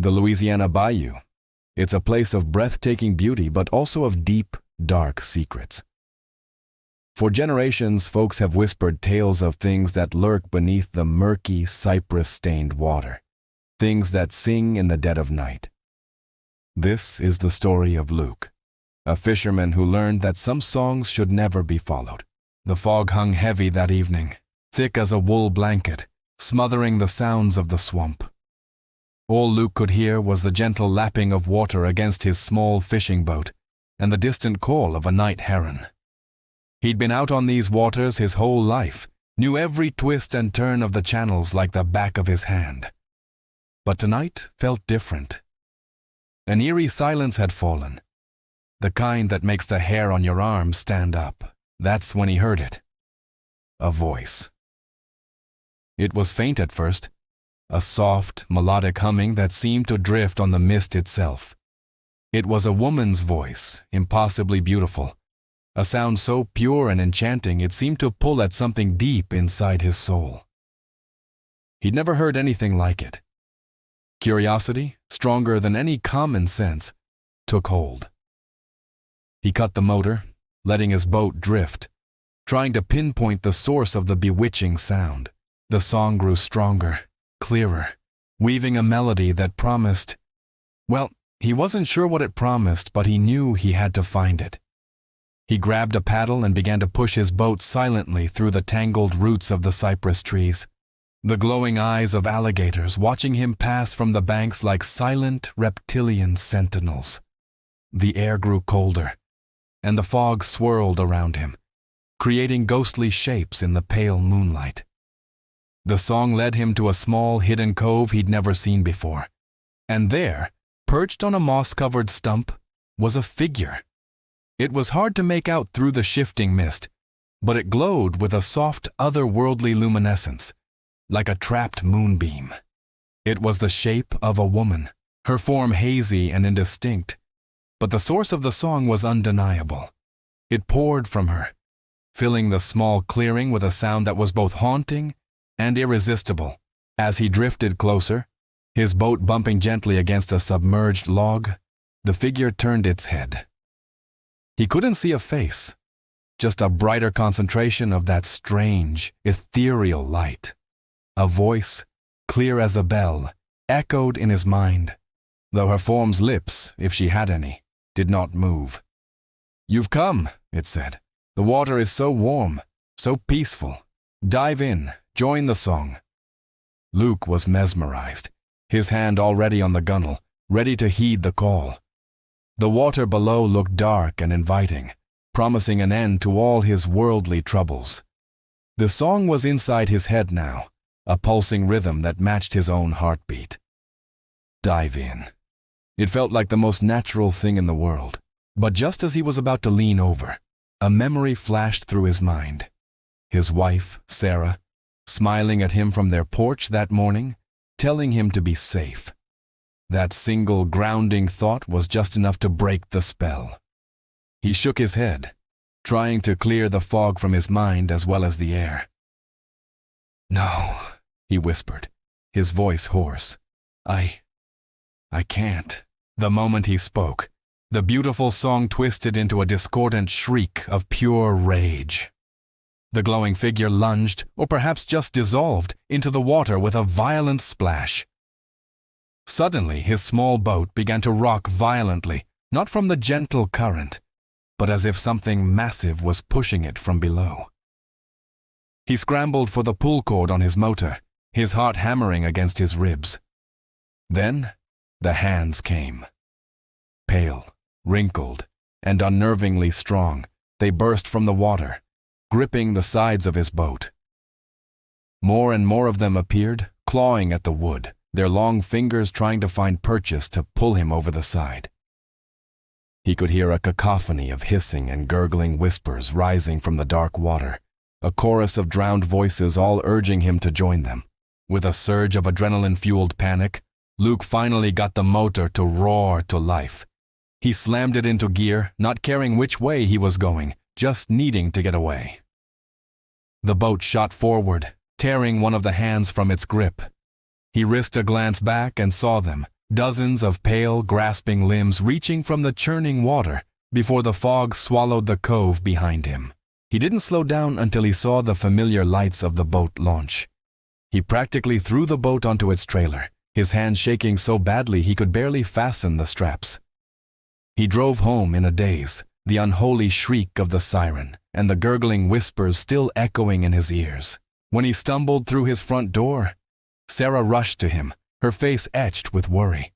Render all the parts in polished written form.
The Louisiana Bayou. It's a place of breathtaking beauty, but also of deep, dark secrets. For generations, folks have whispered tales of things that lurk beneath the murky, cypress-stained water, things that sing in the dead of night. This is the story of Luke, a fisherman who learned that some songs should never be followed. The fog hung heavy that evening, thick as a wool blanket, smothering the sounds of the swamp. All Luke could hear was the gentle lapping of water against his small fishing boat and the distant call of a night heron. He'd been out on these waters his whole life, knew every twist and turn of the channels like the back of his hand. But tonight felt different. An eerie silence had fallen, the kind that makes the hair on your arm stand up. That's when he heard it. A voice. It was faint at first, a soft, melodic humming that seemed to drift on the mist itself. It was a woman's voice, impossibly beautiful, a sound so pure and enchanting it seemed to pull at something deep inside his soul. He'd never heard anything like it. Curiosity, stronger than any common sense, took hold. He cut the motor, letting his boat drift, trying to pinpoint the source of the bewitching sound. The song grew stronger, clearer, weaving a melody that promised, well, he wasn't sure what it promised, but he knew he had to find it. He grabbed a paddle and began to push his boat silently through the tangled roots of the cypress trees, the glowing eyes of alligators watching him pass from the banks like silent reptilian sentinels. The air grew colder, and the fog swirled around him, creating ghostly shapes in the pale moonlight. The song led him to a small hidden cove he'd never seen before, and there, perched on a moss-covered stump, was a figure. It was hard to make out through the shifting mist, but it glowed with a soft, otherworldly luminescence, like a trapped moonbeam. It was the shape of a woman, her form hazy and indistinct, but the source of the song was undeniable. It poured from her, filling the small clearing with a sound that was both haunting and irresistible. As he drifted closer, his boat bumping gently against a submerged log, the figure turned its head. He couldn't see a face, just a brighter concentration of that strange, ethereal light. A voice, clear as a bell, echoed in his mind, though her form's lips, if she had any, did not move. "You've come," it said. "The water is so warm, so peaceful. Dive in, join the song." Luke was mesmerized, his hand already on the gunwale, ready to heed the call. The water below looked dark and inviting, promising an end to all his worldly troubles. The song was inside his head now, a pulsing rhythm that matched his own heartbeat. Dive in. It felt like the most natural thing in the world. But just as he was about to lean over, a memory flashed through his mind. His wife, Sarah, smiling at him from their porch that morning, telling him to be safe. That single grounding thought was just enough to break the spell. He shook his head, trying to clear the fog from his mind as well as the air. "No," he whispered, his voice hoarse. I can't." The moment he spoke, the beautiful song twisted into a discordant shriek of pure rage. The glowing figure lunged, or perhaps just dissolved, into the water with a violent splash. Suddenly, his small boat began to rock violently, not from the gentle current, but as if something massive was pushing it from below. He scrambled for the pull cord on his motor, his heart hammering against his ribs. Then, the hands came. Pale, wrinkled, and unnervingly strong, they burst from the water, gripping the sides of his boat. More and more of them appeared, clawing at the wood, their long fingers trying to find purchase to pull him over the side. He could hear a cacophony of hissing and gurgling whispers rising from the dark water, a chorus of drowned voices all urging him to join them. With a surge of adrenaline-fueled panic, Luke finally got the motor to roar to life. He slammed it into gear, not caring which way he was going, just needing to get away. The boat shot forward, tearing one of the hands from its grip. He risked a glance back and saw them, Dozens of pale, grasping limbs reaching from the churning water before the fog swallowed the cove behind him. He didn't slow down until he saw the familiar lights of the boat launch. He practically threw the boat onto its trailer, his hands shaking so badly he could barely fasten the straps. He drove home in a daze, the unholy shriek of the siren and the gurgling whispers still echoing in his ears. When he stumbled through his front door, Sarah rushed to him, her face etched with worry.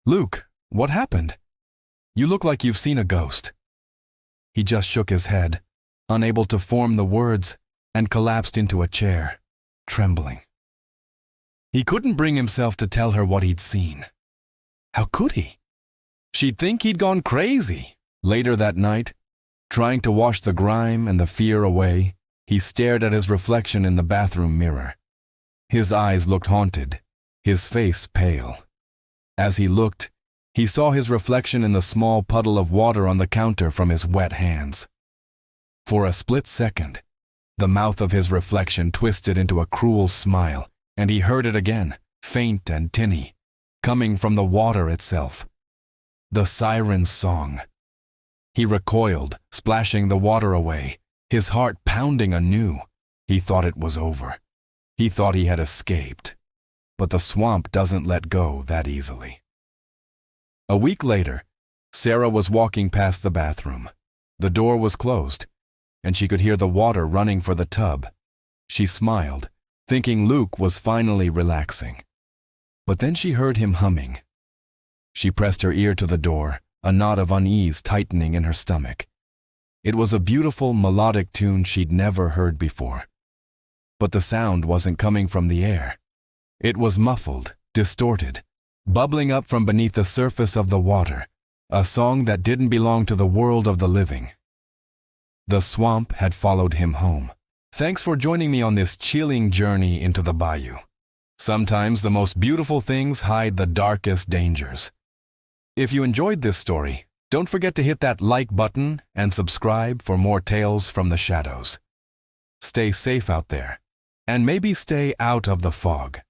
"Luke, what happened? You look like you've seen a ghost." He just shook his head, unable to form the words, and collapsed into a chair, trembling. He couldn't bring himself to tell her what he'd seen. How could he? She'd think he'd gone crazy. Later that night, trying to wash the grime and the fear away, he stared at his reflection in the bathroom mirror. His eyes looked haunted, his face pale. As he looked, he saw his reflection in the small puddle of water on the counter from his wet hands. For a split second, the mouth of his reflection twisted into a cruel smile, and he heard it again, faint and tinny, coming from the water itself. The siren's song. He recoiled, splashing the water away, his heart pounding anew. He thought it was over. He thought he had escaped. But the swamp doesn't let go that easily. A week later, Sarah was walking past the bathroom. The door was closed, and she could hear the water running for the tub. She smiled, thinking Luke was finally relaxing. But then she heard him humming. She pressed her ear to the door, a knot of unease tightening in her stomach. It was a beautiful melodic tune she'd never heard before. But the sound wasn't coming from the air. It was muffled, distorted, bubbling up from beneath the surface of the water, a song that didn't belong to the world of the living. The swamp had followed him home. Thanks for joining me on this chilling journey into the bayou. Sometimes the most beautiful things hide the darkest dangers. If you enjoyed this story, don't forget to hit that like button and subscribe for more tales from the shadows. Stay safe out there, and maybe stay out of the fog.